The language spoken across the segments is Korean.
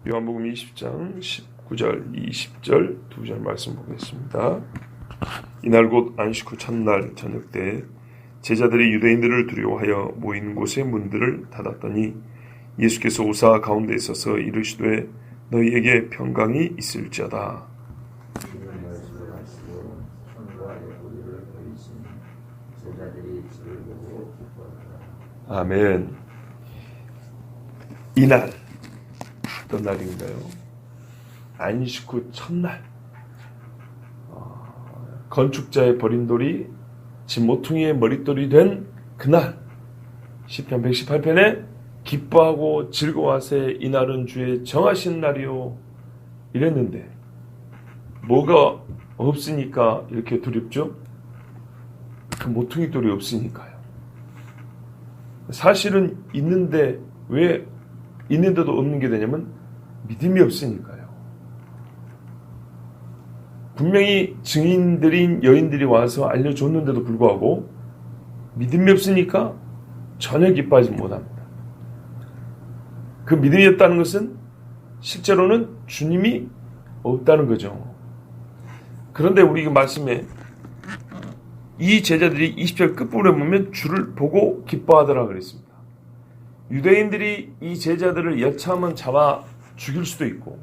요한복음 20장 19절 20절 두 절 말씀 보겠습니다. 이날 곧 안식 후 첫날 저녁 때 제자들이 유대인들을 두려워하여 모인 곳의 문들을 닫았더니 예수께서 오사 가운데 있어서 이르시되 너희에게 평강이 있을지어다. 아멘. 이날 어떤 날인가요? 안식 후 첫날. 건축자의 버린 돌이 집 모퉁이의 머릿돌이 된 그날. 시편 118편에 기뻐하고 즐거워하세 이날은 주의 정하신 날이요 이랬는데 뭐가 없으니까 이렇게 두렵죠? 그 모퉁이 돌이 없으니까요. 사실은 있는데 왜 있는데도 없는 게 되냐면 믿음이 없으니까요. 분명히 증인들인 여인들이 와서 알려줬는데도 불구하고 믿음이 없으니까 전혀 기뻐하지 못합니다. 그 믿음이 없다는 것은 실제로는 주님이 없다는 거죠. 그런데 우리 그 말씀에 이 제자들이 20절 끝부분에 보면 주를 보고 기뻐하더라 그랬습니다. 유대인들이 이 제자들을 여차하면 잡아 죽일 수도 있고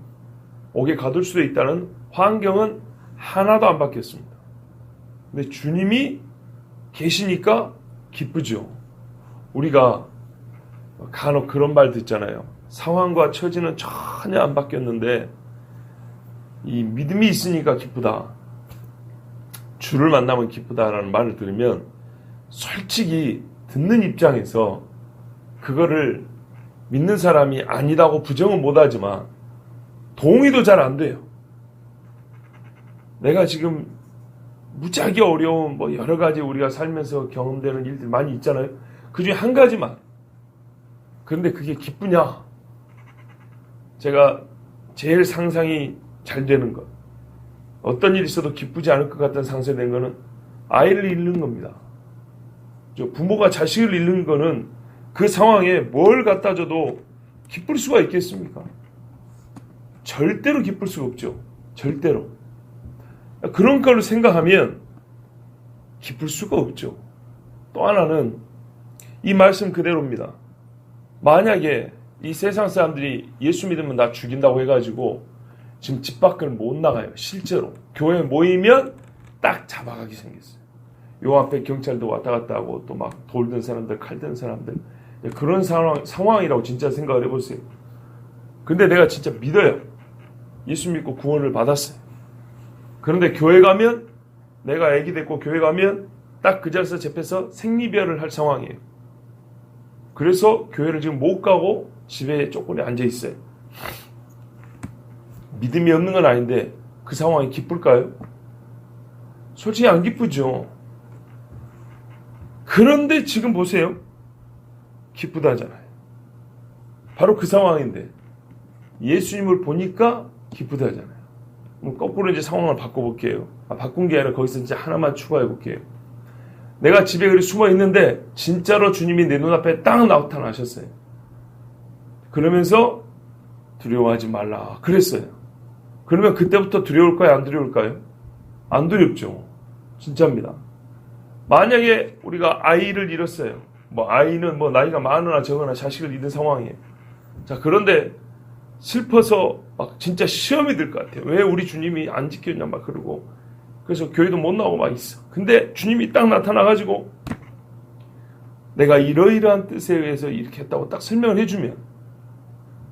옥에 가둘 수도 있다는 환경은 하나도 안 바뀌었습니다. 근데 주님이 계시니까 기쁘죠. 우리가 간혹 그런 말 듣잖아요. 상황과 처지는 전혀 안 바뀌었는데 이 믿음이 있으니까 기쁘다. 주를 만나면 기쁘다라는 말을 들으면 솔직히 듣는 입장에서 그거를 믿는 사람이 아니다고 부정은 못하지만 동의도 잘 안 돼요. 내가 지금 무지하게 어려운 여러 가지 우리가 살면서 경험되는 일들 많이 있잖아요. 그중에 한 가지만. 그런데 그게 기쁘냐? 제가 제일 상상이 잘 되는 것. 어떤 일이 있어도 기쁘지 않을 것 같은 상상된 거는 아이를 잃는 겁니다. 부모가 자식을 잃는 거는 그 상황에 뭘 갖다 줘도 기쁠 수가 있겠습니까? 절대로 기쁠 수가 없죠. 절대로. 그런 걸 생각하면 기쁠 수가 없죠. 또 하나는 이 말씀 그대로입니다. 만약에 이 세상 사람들이 예수 믿으면 나 죽인다고 해가지고 지금 집 밖을 못 나가요. 실제로. 교회 모이면 딱 잡아가기 생겼어요. 요 앞에 경찰도 왔다 갔다 하고 또 막 돌 든 사람들, 칼 든 사람들. 그런 상황이라고 진짜 생각을 해보세요. 근데 내가 진짜 믿어요. 예수 믿고 구원을 받았어요. 그런데 교회 가면 내가 애기 됐고 교회 가면 딱 그 자리에서 잡혀서 생리별을 할 상황이에요. 그래서 교회를 지금 못 가고 집에 조금에 앉아 있어요. 믿음이 없는 건 아닌데 그 상황이 기쁠까요? 솔직히 안 기쁘죠. 그런데 지금 보세요. 기쁘다잖아요. 바로 그 상황인데 예수님을 보니까 기쁘다잖아요. 거꾸로 이제 상황을 바꿔볼게요. 바꾼 게 아니라 거기서 이제 하나만 추가해 볼게요. 내가 집에 그리 숨어 있는데 진짜로 주님이 내 눈앞에 딱 나타나셨어요. 그러면서 두려워하지 말라 그랬어요. 그러면 그때부터 두려울까요? 안 두려울까요? 안 두렵죠. 진짜입니다. 만약에 우리가 아이를 잃었어요. 아이는 나이가 많으나 적으나 자식을 잃은 상황이에요. 자, 그런데 슬퍼서 막 진짜 시험이 들 것 같아요. 왜 우리 주님이 안 지켰냐 막 그러고. 그래서 교회도 못 나오고 막 있어. 근데 주님이 딱 나타나가지고 내가 이러이러한 뜻에 의해서 이렇게 했다고 딱 설명을 해주면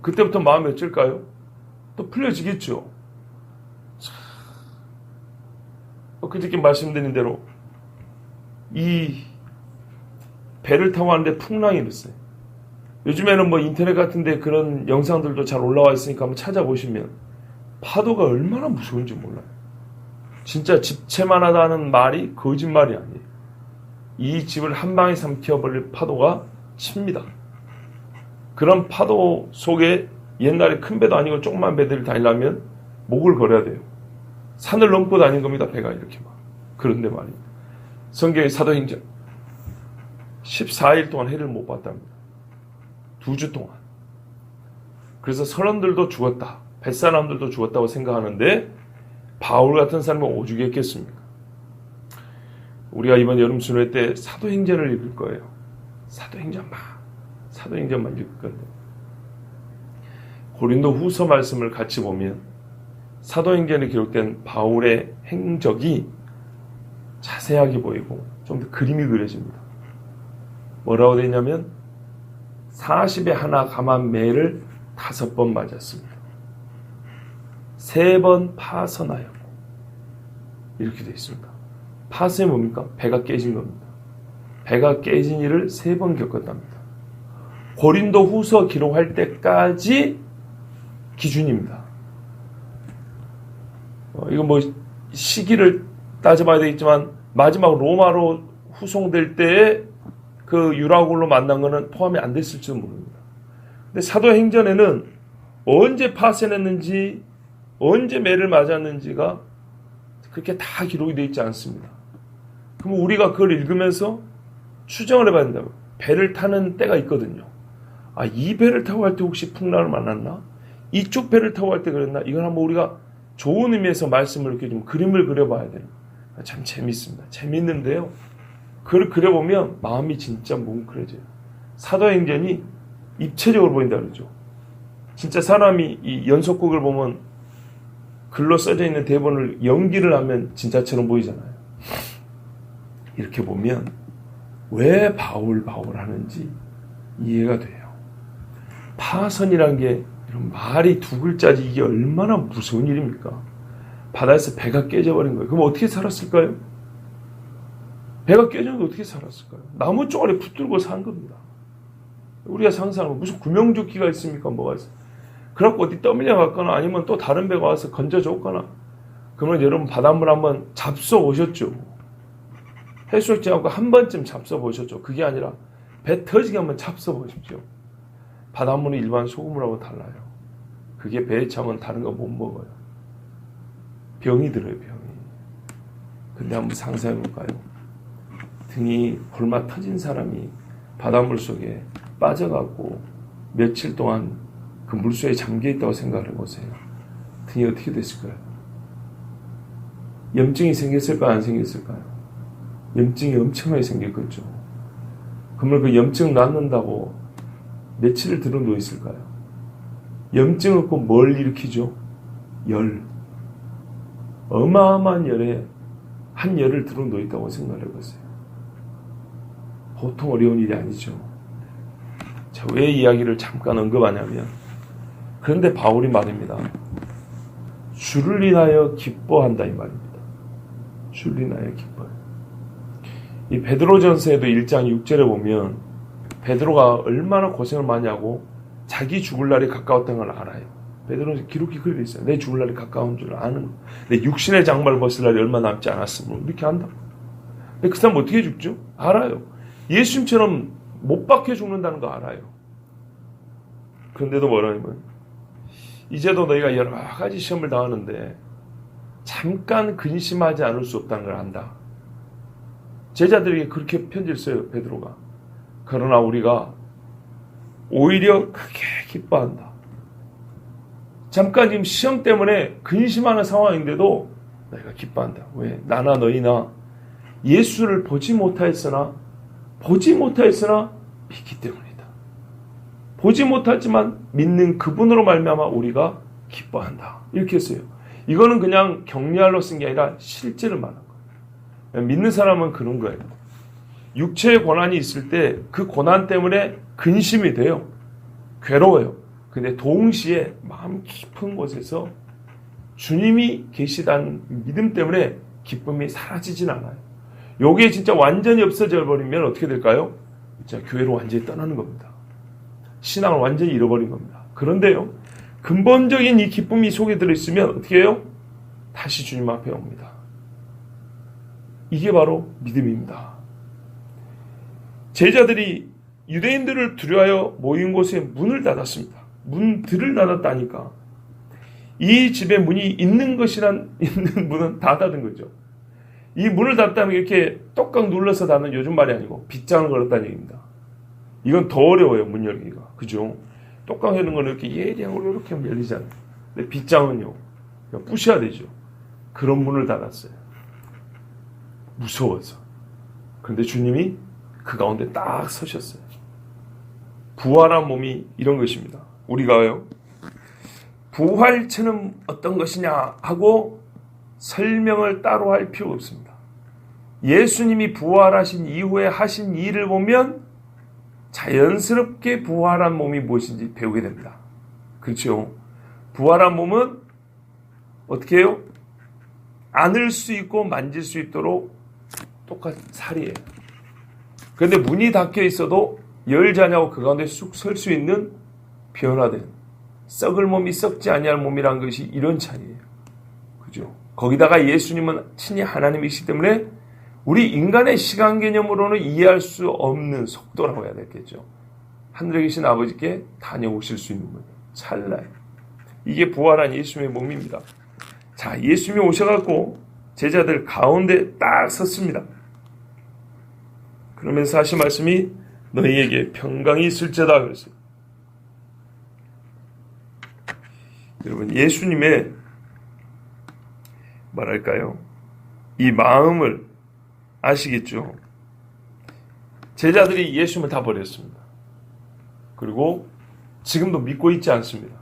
그때부터 마음이 어쩔까요? 또 풀려지겠죠. 그저께 말씀드린 대로 이 배를 타고 왔는데 풍랑이 일었어요. 요즘에는 인터넷 같은데 그런 영상들도 잘 올라와 있으니까 한번 찾아보시면 파도가 얼마나 무서운지 몰라요. 진짜 집채만 하다는 말이 거짓말이 아니에요. 이 집을 한 방에 삼켜버릴 파도가 칩니다. 그런 파도 속에 옛날에 큰 배도 아니고 조그만 배들이 다니려면 목을 걸어야 돼요. 산을 넘고 다닌 겁니다. 배가 이렇게 막. 그런데 말입니다. 성경의 사도행전 14일 동안 해를 못 봤답니다. 2주 동안. 그래서 선원들도 죽었다, 뱃사람들도 죽었다고 생각하는데 바울 같은 사람은 오죽했겠습니까? 우리가 이번 여름 순회 때 사도행전을 읽을 거예요. 사도행전만 읽을 건데 고린도 후서 말씀을 같이 보면 사도행전에 기록된 바울의 행적이 자세하게 보이고 좀 더 그림이 그려집니다. 뭐라고 되어 있냐면 40에 하나 감한 매를 5번 맞았습니다. 3번 파선하였고 이렇게 되어 있습니다. 파선이 뭡니까? 배가 깨진 겁니다. 배가 깨진 일을 3번 겪었답니다. 고린도 후서 기록할 때까지 기준입니다. 이건 뭐 시기를 따져봐야 되겠지만 마지막 로마로 후송될 때에 그 유라굴로 만난 거는 포함이 안 됐을지도 모릅니다. 근데 사도행전에는 언제 파선했는지 언제 매를 맞았는지가 그렇게 다 기록이 되어 있지 않습니다. 그럼 우리가 그걸 읽으면서 추정을 해봐야 된다고요. 배를 타는 때가 있거든요. 이 배를 타고 갈 때 혹시 풍랑을 만났나? 이쪽 배를 타고 갈 때 그랬나? 이건 한번 우리가 좋은 의미에서 말씀을 이렇게 좀 그림을 그려봐야 돼요. 참 재밌습니다. 재밌는데요. 그걸 그려보면 마음이 진짜 뭉클해져요. 사도행전이 입체적으로 보인다 그러죠. 진짜 사람이 이 연속극을 보면 글로 써져 있는 대본을 연기를 하면 진짜처럼 보이잖아요. 이렇게 보면 왜 바울 하는지 이해가 돼요. 파선이란 게 이런 말이 2글자지 이게 얼마나 무서운 일입니까? 바다에서 배가 깨져버린 거예요. 그럼 어떻게 살았을까요? 배가 깨졌는데 어떻게 살았을까요? 나무 쪼가리 붙들고 산 겁니다. 우리가 상상하면 무슨 구명조끼가 있습니까? 뭐가 있어요? 그래갖고 어디 떠밀려 갔거나 아니면 또 다른 배가 와서 건져줬거나 그러면 여러분 바닷물 한번 잡숴 보셨죠? 해수욕장하고 한 번쯤 잡숴 보셨죠? 그게 아니라 배 터지게 한번 잡숴 보십시오. 바닷물이 일반 소금물하고 달라요. 그게 배에 차면 다른 거 못 먹어요. 병이 들어요, 병이. 근데 한번 상상해 볼까요? 등이 골마 터진 사람이 바닷물 속에 빠져갖고 며칠 동안 그 물속에 잠겨 있다고 생각을 해보세요. 등이 어떻게 됐을까요? 염증이 생겼을까요? 안 생겼을까요? 염증이 엄청나게 생겼겠죠. 그러면 그 염증 낫는다고 며칠을 들어 누워 있을까요? 염증을 꼭 뭘 일으키죠? 열. 어마어마한 열에 한 열을 들어 누워 있다고 생각을 해보세요. 보통 어려운 일이 아니죠. 자, 왜 이야기를 잠깐 언급하냐면 그런데 바울이 말입니다. 주를 인하여 기뻐한다 이 말입니다. 주를 인하여 기뻐요. 이 베드로전서에도 1장 6절에 보면 베드로가 얼마나 고생을 많이 하고 자기 죽을 날이 가까웠다는 걸 알아요. 베드로는 기록이 그렇게 있어요. 내 죽을 날이 가까운 줄 아는 거. 내 육신의 장막을 벗을 날이 얼마 남지 않았으므로 이렇게 한다고. 근데 그 사람 어떻게 죽죠? 알아요. 예수님처럼 못 박혀 죽는다는 거 알아요. 그런데도 뭐라냐면 이제도 너희가 여러 가지 시험을 당하는데 잠깐 근심하지 않을 수 없다는 걸 안다. 제자들에게 그렇게 편지를 써요, 베드로가. 그러나 우리가 오히려 크게 기뻐한다. 잠깐 지금 시험 때문에 근심하는 상황인데도 너희가 기뻐한다. 왜? 나나 너희나 예수를 보지 못하였으나 믿기 때문이다. 보지 못하지만 믿는 그분으로 말미암아 우리가 기뻐한다. 이렇게 했어요. 이거는 그냥 격려하러 쓴 게 아니라 실제를 말한 거예요. 믿는 사람은 그런 거예요. 육체의 고난이 있을 때 그 고난 때문에 근심이 돼요. 괴로워요. 근데 동시에 마음 깊은 곳에서 주님이 계시다는 믿음 때문에 기쁨이 사라지진 않아요. 요게 진짜 완전히 없어져 버리면 어떻게 될까요? 진짜 교회로 완전히 떠나는 겁니다. 신앙을 완전히 잃어버린 겁니다. 그런데요, 근본적인 이 기쁨이 속에 들어있으면 어떻게 해요? 다시 주님 앞에 옵니다. 이게 바로 믿음입니다. 제자들이 유대인들을 두려워하여 모인 곳에 문을 닫았습니다. 문들을 닫았다니까. 이 집에 문이 있는 문은 다 닫은 거죠. 이 문을 닫다는 게 이렇게 똑깍 눌러서 닫는 요즘 말이 아니고 빗장을 걸었다는 얘기입니다. 이건 더 어려워요, 문 열기가. 그죠? 똑강해는 건 이렇게 예리하고 이렇게 하면 열리잖아요. 근데 빗장은요, 부셔야 되죠. 그런 문을 닫았어요. 무서워서. 그런데 주님이 그 가운데 딱 서셨어요. 부활한 몸이 이런 것입니다. 우리가요, 부활체는 어떤 것이냐 하고 설명을 따로 할 필요 없습니다. 예수님이 부활하신 이후에 하신 일을 보면 자연스럽게 부활한 몸이 무엇인지 배우게 됩니다. 그렇죠? 부활한 몸은 어떻게 해요? 안을 수 있고 만질 수 있도록 똑같은 살이에요. 그런데 문이 닫혀 있어도 열자냐고 그 가운데 쑥 설 수 있는 변화된 썩을 몸이 썩지 아니할 몸이란 것이 이런 차이예요. 그죠? 거기다가 예수님은 친히 하나님이시기 때문에 우리 인간의 시간 개념으로는 이해할 수 없는 속도라고 해야 되겠죠. 하늘에 계신 아버지께 다녀오실 수 있는 거예요. 찰나에. 이게 부활한 예수님의 몸입니다. 자, 예수님이 오셔갖고 제자들 가운데 딱 섰습니다. 그러면서 하신 말씀이 너희에게 평강이 있을지어다 그랬어요. 여러분, 예수님의 뭐랄까요? 이 마음을 아시겠죠? 제자들이 예수님을 다 버렸습니다. 그리고 지금도 믿고 있지 않습니다.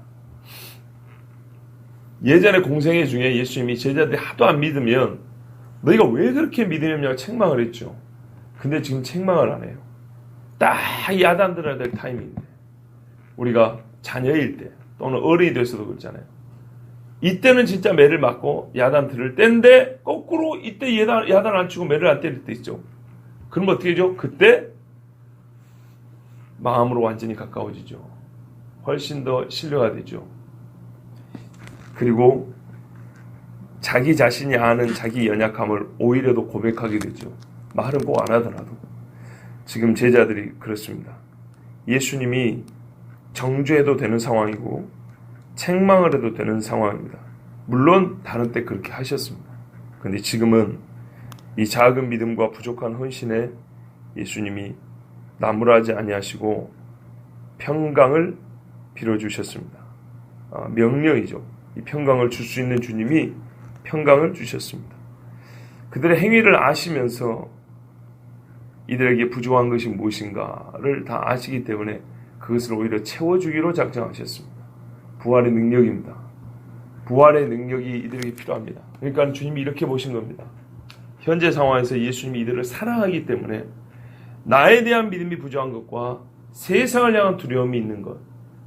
예전에 공생애 중에 예수님이 제자들이 하도 안 믿으면 너희가 왜 그렇게 믿음이 없냐고 책망을 했죠. 근데 지금 책망을 안 해요. 딱 야단 들어야 될 타이밍인데, 우리가 자녀일 때 또는 어른이 돼서도 그렇잖아요. 이때는 진짜 매를 맞고 야단 들을 때인데 거꾸로 이때 야단 안 치고 매를 안 때릴 때 있죠. 그럼 어떻게 되죠? 그때 마음으로 완전히 가까워지죠. 훨씬 더 신뢰가 되죠. 그리고 자기 자신이 아는 자기 연약함을 오히려 더 고백하게 되죠. 말은 꼭 안 하더라도. 지금 제자들이 그렇습니다. 예수님이 정죄해도 되는 상황이고 책망을 해도 되는 상황입니다. 물론 다른 때 그렇게 하셨습니다. 그런데 지금은 이 작은 믿음과 부족한 헌신에 예수님이 나무라지 아니하시고 평강을 빌어주셨습니다. 명령이죠. 이 평강을 줄 수 있는 주님이 평강을 주셨습니다. 그들의 행위를 아시면서 이들에게 부족한 것이 무엇인가를 다 아시기 때문에 그것을 오히려 채워주기로 작정하셨습니다. 부활의 능력입니다. 부활의 능력이 이들에게 필요합니다. 그러니까 주님이 이렇게 보신 겁니다. 현재 상황에서 예수님이 이들을 사랑하기 때문에 나에 대한 믿음이 부족한 것과 세상을 향한 두려움이 있는 것,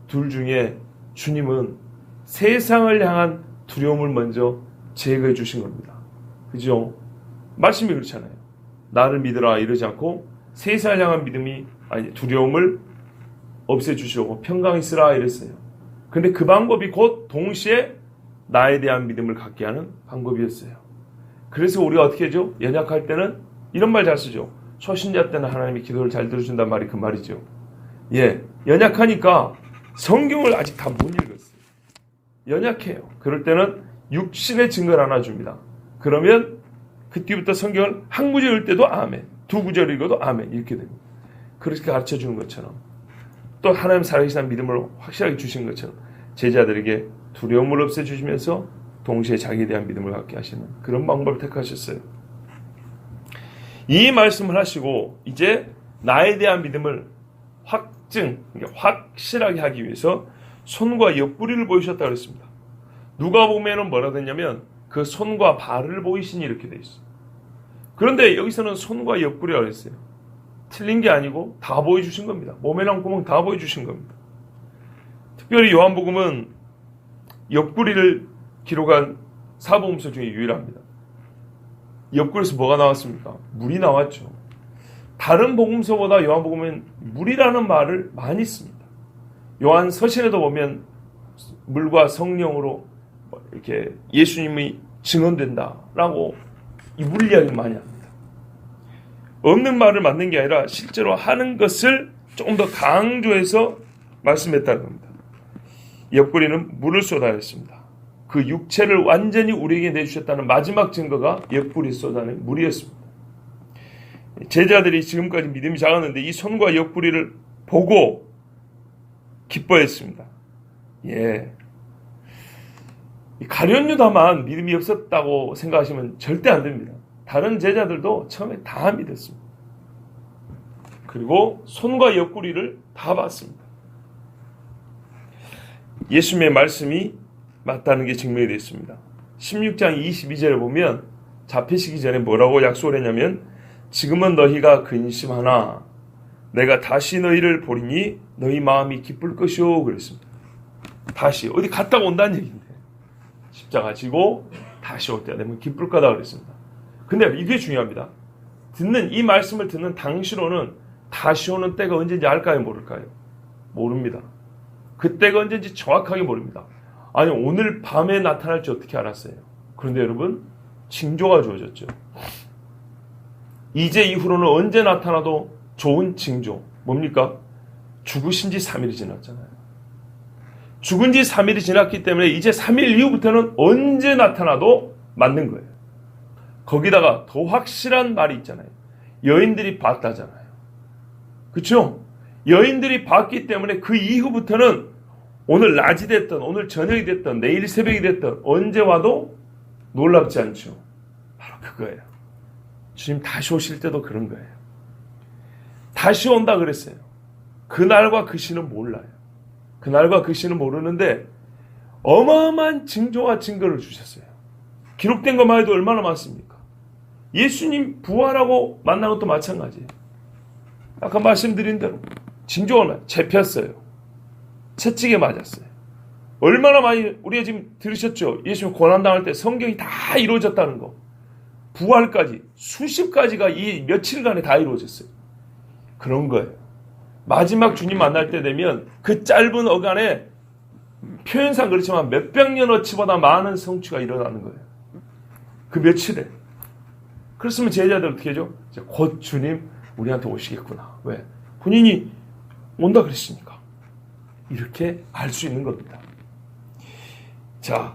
둘 중에 주님은 세상을 향한 두려움을 먼저 제거해 주신 겁니다. 그죠? 말씀이 그렇잖아요. 나를 믿으라 이러지 않고 세상을 향한 두려움을 없애주시고 평강 있으라 이랬어요. 그런데 그 방법이 곧 동시에 나에 대한 믿음을 갖게 하는 방법이었어요. 그래서 우리가 어떻게 하죠? 연약할 때는 이런 말 잘 쓰죠. 초신자 때는 하나님이 기도를 잘 들어준단 말이 그 말이죠. 예, 연약하니까 성경을 아직 다 못 읽었어요. 연약해요. 그럴 때는 육신의 증거를 하나 줍니다. 그러면 그 뒤부터 성경을 한 구절 읽을 때도 아멘, 두 구절 읽어도 아멘 이렇게 됩니다. 그렇게 가르쳐주는 것처럼 또 하나님 살아계신 믿음을 확실하게 주신 것처럼 제자들에게 두려움을 없애주시면서 동시에 자기에 대한 믿음을 갖게 하시는 그런 방법을 택하셨어요. 이 말씀을 하시고 이제 나에 대한 믿음을 확실하게 하기 위해서 손과 옆구리를 보이셨다고 그랬습니다. 누가복음에는 뭐라 했냐면 그 손과 발을 보이시니 이렇게 돼 있어요. 그런데 여기서는 손과 옆구리라고 했어요. 틀린 게 아니고 다 보여주신 겁니다. 몸에 난 구멍 다 보여주신 겁니다. 특별히 요한복음은 옆구리를 기록한 사복음서 중에 유일합니다. 옆구리에서 뭐가 나왔습니까? 물이 나왔죠. 다른 복음서보다 요한복음은 물이라는 말을 많이 씁니다. 요한 서신에도 보면 물과 성령으로 이렇게 예수님이 증언된다라고 이 물 이야기를 많이 합니다. 없는 말을 만든 게 아니라 실제로 하는 것을 조금 더 강조해서 말씀했다는 겁니다. 옆구리는 물을 쏟아냈습니다. 그 육체를 완전히 우리에게 내주셨다는 마지막 증거가 옆구리 쏟아낸 물이었습니다. 제자들이 지금까지 믿음이 작았는데 이 손과 옆구리를 보고 기뻐했습니다. 예. 가룟 유다만 믿음이 없었다고 생각하시면 절대 안 됩니다. 다른 제자들도 처음에 다 믿었습니다. 그리고 손과 옆구리를 다 봤습니다. 예수님의 말씀이 맞다는 게 증명이 됐습니다. 16장 22절에 보면 잡히시기 전에 뭐라고 약속을 했냐면 지금은 너희가 근심하나 내가 다시 너희를 보리니 너희 마음이 기쁠 것이오 그랬습니다. 다시 어디 갔다가 온다는 얘기인데 십자가 지고 다시 올 때가 되면 기쁠 거다 그랬습니다. 근데 이게 중요합니다. 이 말씀을 듣는 당시로는 다시 오는 때가 언제인지 알까요? 모를까요? 모릅니다. 그때가 언제인지 정확하게 모릅니다. 아니 오늘 밤에 나타날지 어떻게 알았어요? 그런데 여러분 징조가 주어졌죠. 이제 이후로는 언제 나타나도 좋은 징조 뭡니까? 죽으신 지 3일이 지났잖아요. 죽은 지 3일이 지났기 때문에 이제 3일 이후부터는 언제 나타나도 맞는 거예요. 거기다가 더 확실한 말이 있잖아요. 여인들이 봤다잖아요. 그렇죠? 여인들이 봤기 때문에 그 이후부터는 오늘 낮이 됐든 오늘 저녁이 됐든 내일 새벽이 됐든 언제 와도 놀랍지 않죠. 바로 그거예요. 주님 다시 오실 때도 그런 거예요. 다시 온다 그랬어요. 그날과 그 시는 몰라요. 그날과 그 시는 모르는데 어마어마한 징조와 증거를 주셨어요. 기록된 것만 해도 얼마나 많습니까? 예수님 부활하고 만난 것도 마찬가지예요. 아까 말씀드린 대로 징조가 잡혔어요. 채찍에 맞았어요. 얼마나 많이 우리가 지금 들으셨죠? 예수님 고난당할 때 성경이 다 이루어졌다는 거. 부활까지 수십 가지가 이 며칠간에 다 이루어졌어요. 그런 거예요. 마지막 주님 만날 때 되면 그 짧은 어간에 표현상 그렇지만 몇백 년어치보다 많은 성취가 일어나는 거예요. 그 며칠에. 그렇으면 제자들 어떻게 하죠? 곧 주님 우리한테 오시겠구나. 왜? 본인이 온다 그랬으니까. 이렇게 알 수 있는 겁니다. 자,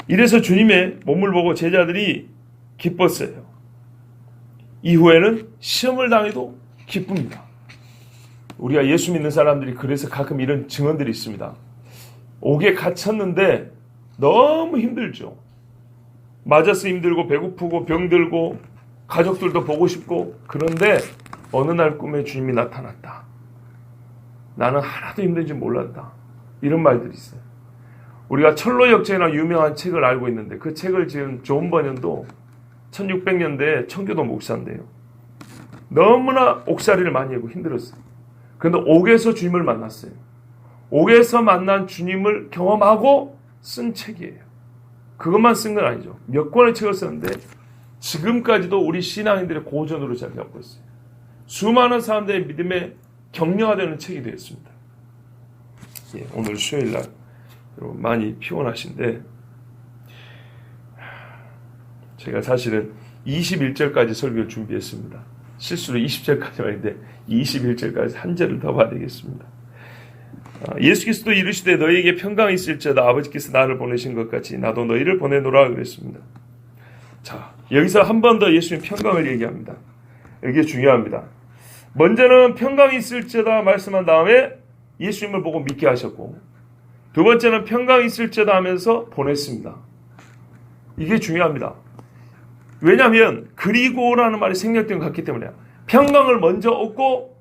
이래서 주님의 몸을 보고 제자들이 기뻤어요. 이후에는 시험을 당해도 기쁩니다. 우리가 예수 믿는 사람들이 그래서 가끔 이런 증언들이 있습니다. 옥에 갇혔는데 너무 힘들죠. 맞아서 힘들고 배고프고 병들고 가족들도 보고 싶고 그런데 어느 날 꿈에 주님이 나타났다. 나는 하나도 힘든지 몰랐다. 이런 말들이 있어요. 우리가 철로역정이나 유명한 책을 알고 있는데 그 책을 지은 존 버년도 1600년대에 청교도 목사인데요. 너무나 옥살이를 많이 하고 힘들었어요. 그런데 옥에서 주님을 만났어요. 옥에서 만난 주님을 경험하고 쓴 책이에요. 그것만 쓴 건 아니죠. 몇 권의 책을 썼는데 지금까지도 우리 신앙인들의 고전으로 자리 잡고 있어요. 수많은 사람들의 믿음에 격려가 되는 책이 되었습니다. 예, 오늘 수요일날 여러분 많이 피곤하신데 제가 사실은 21절까지 설교를 준비했습니다. 실수로 20절까지 말인데 21절까지 한 절을 더 봐야 되겠습니다. 예수 그리스도 이르시되 너희에게 평강이 있을지어다 아버지께서 나를 보내신 것 같이 나도 너희를 보내노라 그랬습니다. 자, 여기서 한 번 더 예수님 평강을 얘기합니다. 이게 중요합니다. 먼저는 평강이 있을지어다 말씀한 다음에 예수님을 보고 믿게 하셨고 두 번째는 평강이 있을지어다 하면서 보냈습니다. 이게 중요합니다. 왜냐하면 그리고라는 말이 생략된 것 같기 때문에 평강을 먼저 얻고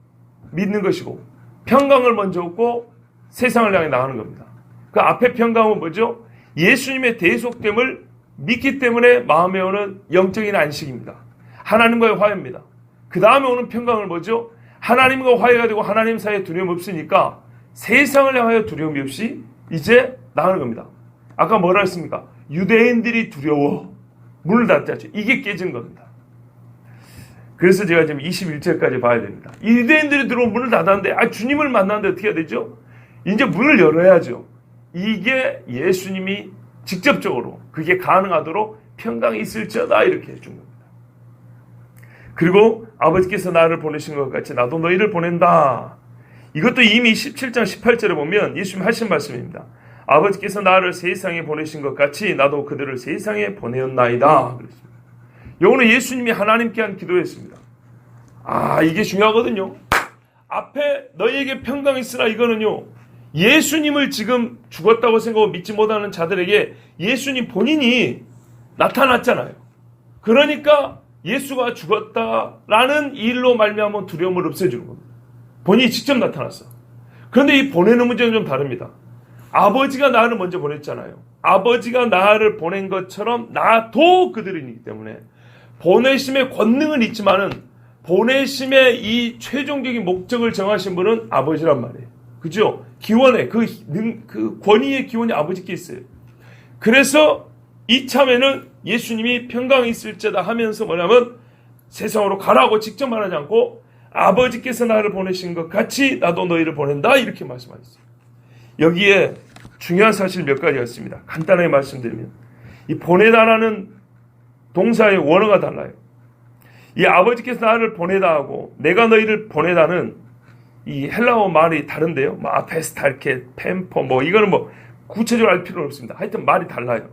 믿는 것이고 평강을 먼저 얻고 세상을 향해 나가는 겁니다. 그 앞에 평강은 뭐죠? 예수님의 대속됨을 믿기 때문에 마음에 오는 영적인 안식입니다. 하나님과의 화해입니다. 그 다음에 오는 평강은 뭐죠? 하나님과 화해가 되고 하나님 사이에 두려움 없으니까 세상을 향하여 두려움이 없이 이제 나가는 겁니다. 아까 뭐라 했습니까? 유대인들이 두려워 문을 닫았죠. 이게 깨진 겁니다. 그래서 제가 지금 21절까지 봐야 됩니다. 유대인들이 들어온 문을 닫았는데 주님을 만났는데 어떻게 해야 되죠? 이제 문을 열어야죠. 이게 예수님이 직접적으로 그게 가능하도록 평강이 있을지어다 이렇게 해준 겁니다. 그리고 아버지께서 나를 보내신 것 같이 나도 너희를 보낸다. 이것도 이미 17장 18절에 보면 예수님 하신 말씀입니다. 아버지께서 나를 세상에 보내신 것 같이 나도 그들을 세상에 보내었나이다. 그랬습니다. 요거는 예수님이 하나님께 한 기도였습니다. 이게 중요하거든요. 앞에 너희에게 평강이 있으라 이거는요. 예수님을 지금 죽었다고 생각하고 믿지 못하는 자들에게 예수님 본인이 나타났잖아요. 그러니까 예수가 죽었다라는 일로 말미암아 두려움을 없애주는 겁니다. 본인이 직접 나타났어. 그런데 이 보내는 문제는 좀 다릅니다. 아버지가 나를 먼저 보냈잖아요. 아버지가 나를 보낸 것처럼 나도 그들이기 때문에 보내심의 권능은 있지만은 보내심의 이 최종적인 목적을 정하신 분은 아버지란 말이에요. 그죠? 기원에 그 권위의 기원이 아버지께 있어요. 그래서 이참에는 예수님이 평강이 있을지다 하면서 뭐냐면 세상으로 가라고 직접 말하지 않고 아버지께서 나를 보내신 것 같이 나도 너희를 보낸다 이렇게 말씀하셨어요. 여기에 중요한 사실 몇 가지가 있습니다. 간단하게 말씀드리면 이 보내다라는 동사의 원어가 달라요. 이 아버지께서 나를 보내다 하고 내가 너희를 보내다는 이 헬라어 말이 다른데요. 뭐 아페스탈케, 펜퍼 뭐 이거는 뭐 구체적으로 알 필요는 없습니다. 하여튼 말이 달라요.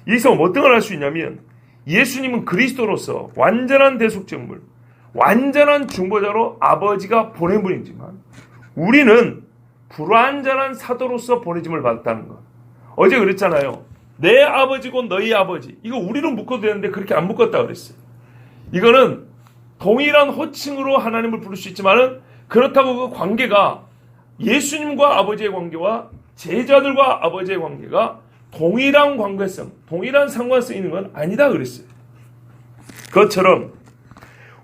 여기서 어떤 걸 알 수 있냐면 예수님은 그리스도로서 완전한 대속정물, 완전한 중보자로 아버지가 보낸 분이지만 우리는 불완전한 사도로서 보내짐을 받았다는 것. 어제 그랬잖아요. 내 아버지고 너희 아버지. 이거 우리로 묶어도 되는데 그렇게 안 묶었다 그랬어요. 이거는 동일한 호칭으로 하나님을 부를 수 있지만은 그렇다고 그 관계가 예수님과 아버지의 관계와 제자들과 아버지의 관계가 동일한 관계성, 동일한 상관성이 있는 건 아니다 그랬어요. 그것처럼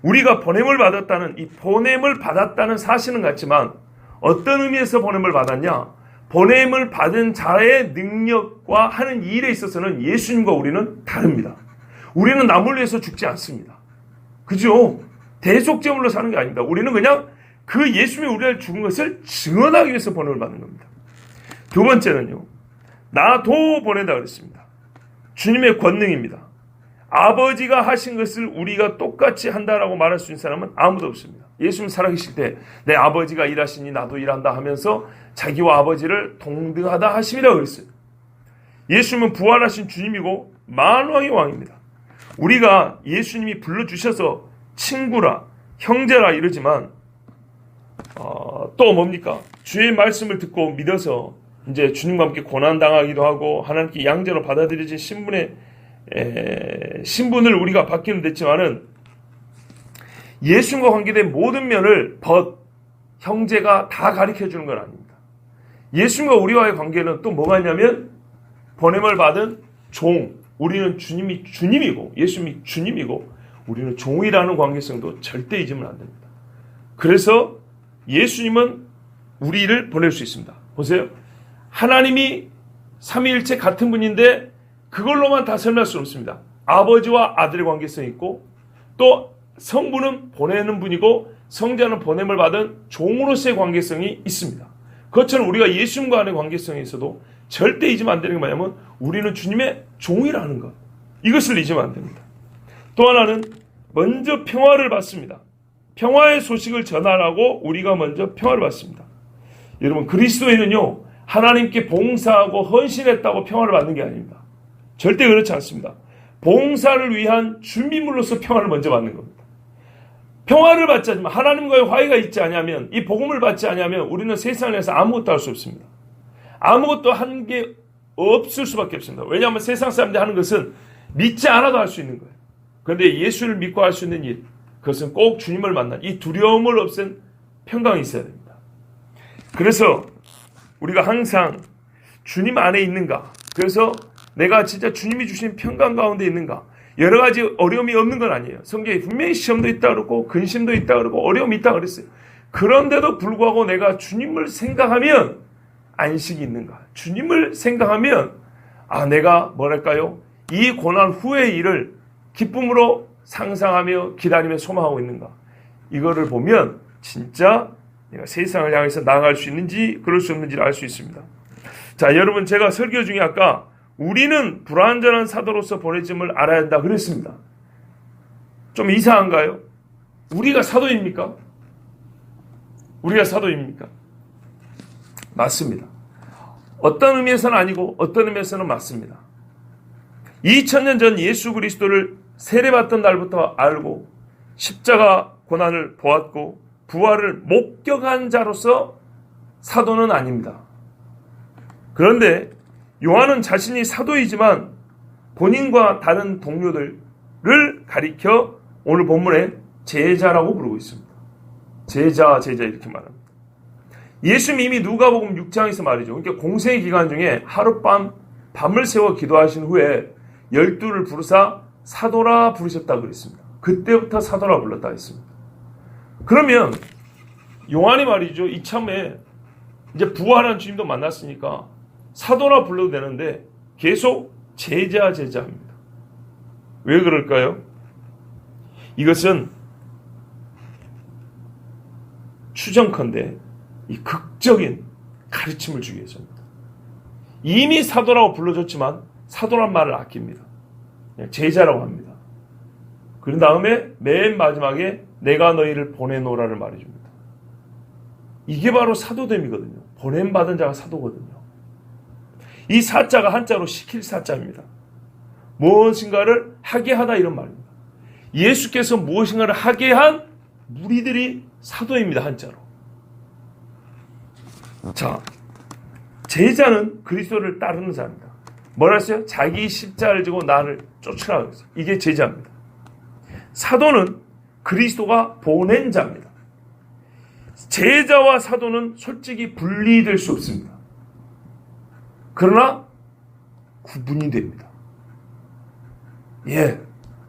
우리가 보냄을 받았다는 이 보냄을 받았다는 사실은 같지만 어떤 의미에서 보냄을 받았냐? 보냄을 받은 자의 능력과 하는 일에 있어서는 예수님과 우리는 다릅니다. 우리는 남을 위해서 죽지 않습니다. 그죠? 대속제물로 사는 게 아닙니다. 우리는 그냥 그 예수님이 우리를 죽은 것을 증언하기 위해서 보냄을 받는 겁니다. 두 번째는요. 나도 보낸다 그랬습니다. 주님의 권능입니다. 아버지가 하신 것을 우리가 똑같이 한다라고 말할 수 있는 사람은 아무도 없습니다. 예수님 살아계실 때 내 아버지가 일하시니 나도 일한다 하면서 자기와 아버지를 동등하다 하심이라고 그랬어요. 예수님은 부활하신 주님이고 만왕의 왕입니다. 우리가 예수님이 불러주셔서 친구라 형제라 이러지만 또 뭡니까? 주의 말씀을 듣고 믿어서 이제 주님과 함께 고난당하기도 하고 하나님께 양자로 받아들여진 신분을 우리가 받기는 됐지만은 예수님과 관계된 모든 면을 형제가 다 가르쳐주는 건 아닙니다. 예수님과 우리와의 관계는 또 뭐가 있냐면 보냄을 받은 종, 우리는 주님이 주님이고 예수님이 주님이고 우리는 종이라는 관계성도 절대 잊으면 안 됩니다. 그래서 예수님은 우리를 보낼 수 있습니다. 보세요. 하나님이 삼위일체 같은 분인데 그걸로만 다 설명할 수 없습니다. 아버지와 아들의 관계성이 있고 또 성부는 보내는 분이고 성자는 보냄을 받은 종으로서의 관계성이 있습니다. 그것처럼 우리가 예수님과의 관계성에 있어도 절대 잊으면 안 되는 게 뭐냐면 우리는 주님의 종이라는 것. 이것을 잊으면 안 됩니다. 또 하나는 먼저 평화를 받습니다. 평화의 소식을 전하라고 우리가 먼저 평화를 받습니다. 여러분 그리스도인은요 하나님께 봉사하고 헌신했다고 평화를 받는 게 아닙니다. 절대 그렇지 않습니다. 봉사를 위한 준비물로서 평화를 먼저 받는 겁니다. 평화를 받지 않으면 하나님과의 화해가 있지 않으면 이 복음을 받지 않으면 우리는 세상에서 아무것도 할 수 없습니다. 아무것도 한 게 없을 수밖에 없습니다. 왜냐하면 세상 사람들이 하는 것은 믿지 않아도 할 수 있는 거예요. 그런데 예수를 믿고 할 수 있는 일, 그것은 꼭 주님을 만난 이 두려움을 없앤 평강이 있어야 됩니다. 그래서 우리가 항상 주님 안에 있는가? 그래서 내가 진짜 주님이 주신 평강 가운데 있는가? 여러 가지 어려움이 없는 건 아니에요. 성경에 분명히 시험도 있다 그러고 근심도 있다 그러고 어려움이 있다 그랬어요. 그런데도 불구하고 내가 주님을 생각하면 안식이 있는가? 주님을 생각하면 내가 뭐랄까요? 이 고난 후의 일을 기쁨으로 상상하며 기다리며 소망하고 있는가? 이거를 보면 진짜 내가 세상을 향해서 나아갈 수 있는지 그럴 수 없는지를 알 수 있습니다. 자, 여러분 제가 설교 중에 아까 우리는 불완전한 사도로서 보내짐을 알아야 한다 그랬습니다. 좀 이상한가요? 우리가 사도입니까? 우리가 사도입니까? 맞습니다. 어떤 의미에서는 아니고 어떤 의미에서는 맞습니다. 2000년 전 예수 그리스도를 세례받던 날부터 알고 십자가 고난을 보았고 부활을 목격한 자로서 사도는 아닙니다. 그런데 요한은 자신이 사도이지만 본인과 다른 동료들을 가리켜 오늘 본문에 제자라고 부르고 있습니다. 제자 이렇게 말합니다. 예수님이 이미 누가복음 6장에서 말이죠. 그러니까 공생의 기간 중에 하룻밤 밤을 새워 기도하신 후에 12를 부르사 사도라 부르셨다고 그랬습니다. 그때부터 사도라 불렀다 했습니다. 그러면 요한이 말이죠. 이참에 이제 부활한 주님도 만났으니까 사도라 불러도 되는데 계속 제자입니다. 왜 그럴까요? 이것은 추정컨대 이 극적인 가르침을 주기 위해서입니다. 이미 사도라고 불러줬지만 사도란 말을 아낍니다. 그냥 제자라고 합니다. 그런 다음에 맨 마지막에 내가 너희를 보내노라를 말해줍니다. 이게 바로 사도됨이거든요. 보냄받은 자가 사도거든요. 이 사자가 한자로 시킬 사자입니다. 무엇인가를 하게 하다 이런 말입니다. 예수께서 무엇인가를 하게 한 무리들이 사도입니다. 한자로. 자, 제자는 그리스도를 따르는 자입니다. 뭐라 했어요? 자기 십자를 지고 나를 쫓으라 그랬어요. 이게 제자입니다. 사도는 그리스도가 보낸 자입니다. 제자와 사도는 솔직히 분리될 수 없습니다. 그러나 구분이 됩니다. 예,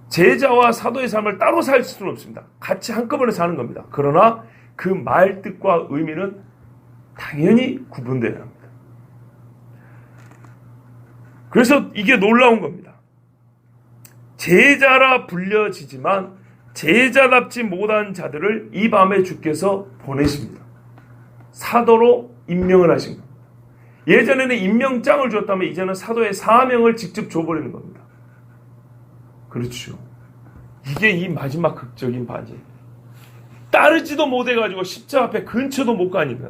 제자와 사도의 삶을 따로 살 수는 없습니다. 같이 한꺼번에 사는 겁니다. 그러나 그 말 뜻과 의미는 당연히 구분되어야 합니다. 그래서 이게 놀라운 겁니다. 제자라 불려지지만 제자답지 못한 자들을 이 밤에 주께서 보내십니다. 사도로 임명을 하신 겁니다. 예전에는 임명장을 줬다면 이제는 사도의 사명을 직접 줘버리는 겁니다. 그렇죠. 이게 이 마지막 극적인 반전. 따르지도 못해가지고 십자가 앞에 근처도 못 가니까.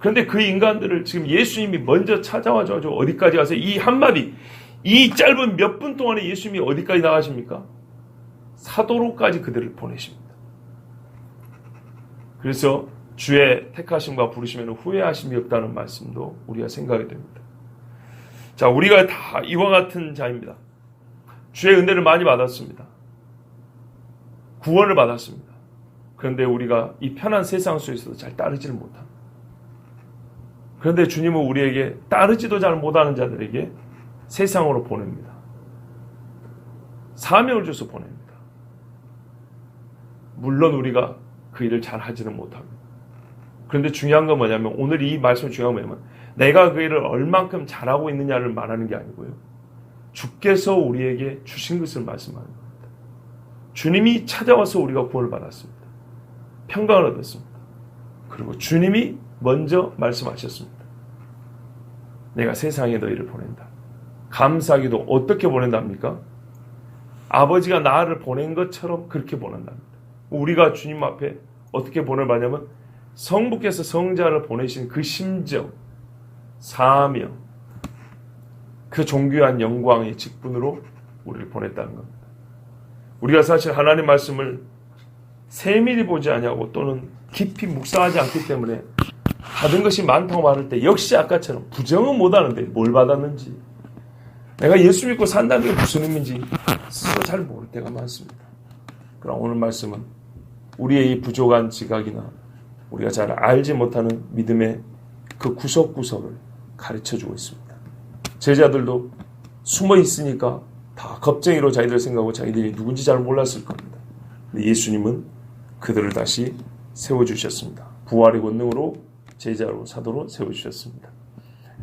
그런데 그 인간들을 지금 예수님이 먼저 찾아와가지고 어디까지 가서 이 한마디, 이 짧은 몇 분 동안에 예수님이 어디까지 나가십니까? 사도로까지 그들을 보내십니다. 그래서 주의 택하심과 부르심에는 후회하심이 없다는 말씀도 우리가 생각이 됩니다. 자, 우리가 다 이와 같은 자입니다. 주의 은혜를 많이 받았습니다. 구원을 받았습니다. 그런데 우리가 이 편한 세상 속에서도 잘 따르지를 못합니다. 그런데 주님은 우리에게 따르지도 잘 못하는 자들에게 세상으로 보냅니다. 사명을 줘서 보냅니다. 물론 우리가 그 일을 잘 하지는 못합니다. 그런데 중요한 건 뭐냐면 오늘 이 말씀의 중요한 건 뭐냐면 내가 그 일을 얼만큼 잘하고 있느냐를 말하는 게 아니고요. 주께서 우리에게 주신 것을 말씀하는 겁니다. 주님이 찾아와서 우리가 구원을 받았습니다. 평강을 얻었습니다. 그리고 주님이 먼저 말씀하셨습니다. 내가 세상에 너희를 보낸다. 감사하게도 어떻게 보낸답니까? 아버지가 나를 보낸 것처럼 그렇게 보낸답니다. 우리가 주님 앞에 어떻게 보내받냐면 성부께서 성자를 보내신 그 심정, 사명, 그 존귀한 영광의 직분으로 우리를 보냈다는 겁니다. 우리가 사실 하나님 말씀을 세밀히 보지 않냐고 또는 깊이 묵상하지 않기 때문에 받은 것이 많다고 말할 때 역시 아까처럼 부정은 못하는데 뭘 받았는지 내가 예수 믿고 산다는 게 무슨 의미인지 스스로 잘 모를 때가 많습니다. 그럼 오늘 말씀은 우리의 이 부족한 지각이나 우리가 잘 알지 못하는 믿음의 그 구석구석을 가르쳐주고 있습니다. 제자들도 숨어 있으니까 다 겁쟁이로 자기들 생각하고 자기들이 누군지 잘 몰랐을 겁니다. 근데 예수님은 그들을 다시 세워주셨습니다. 부활의 권능으로 제자로 사도로 세워주셨습니다.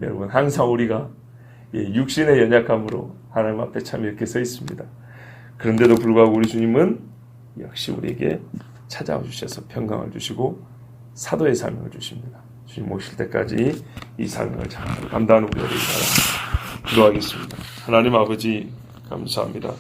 여러분 항상 우리가 육신의 연약함으로 하나님 앞에 참 이렇게 서 있습니다. 그런데도 불구하고 우리 주님은 역시 우리에게 찾아와 주셔서 평강을 주시고 사도의 사명을 주십니다. 주님 오실 때까지 이 사명을 잘 감당하는 우리가 되기 바랍니다. 기도하겠습니다. 하나님 아버지 감사합니다.